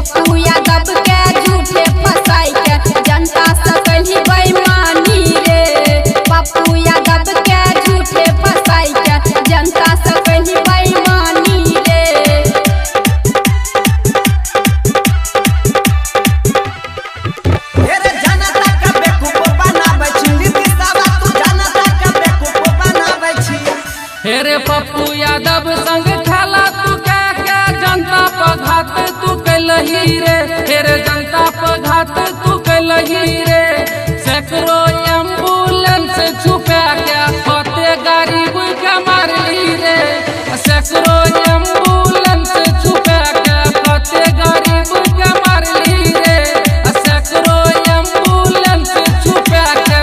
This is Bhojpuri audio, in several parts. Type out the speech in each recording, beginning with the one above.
पप्पू यादव के झूठे फसाई के जनता से कही बेईमानी रे। पप्पू यादव के झूठे फसाई के जनता से कही बेईमानी रे। हेरे पप्पू यादव संग खेला तू क्या जनता पर घात तू कैलही रे। हेरे जनता पर घात तू कैलही रे। सैकड़ों एम्बुलेंस छुपा के होते गरीब के मारली रे। सैकड़ों एम्बुलेंस छुपा के होते गरीब के मारली रे। सैकड़ों एम्बुलेंस छुपा के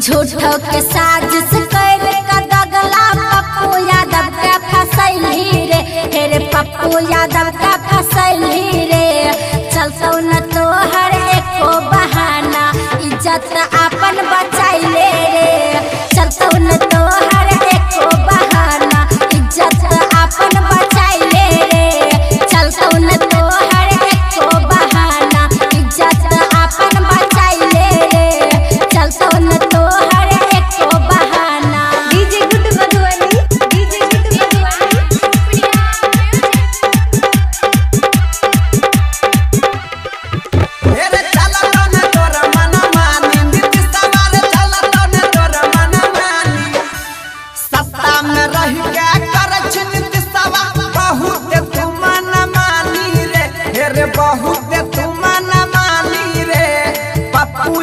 झूठो के साजिश कर का दगला पप्पू यादव के फसैली रे। हेरे पप्पू यादव के फसैली रे। चलतो न तो हर एको बहाना इज्जत अपन बचाइले रे। चलतो न तो हर एको बहाना इज्जत अपन बचाइले रे। चलतो न तो हर एको बहाना इज्जत अपन बचाइले रे। चलतो न तो हर एको बहाना। DJ good Madhubani, DJ good Madhubani. सत्ता में रह के कर छिनित सवा बहुत तू मन मानी रे। हेरे बहुत तू मन मानी रे। पप्पू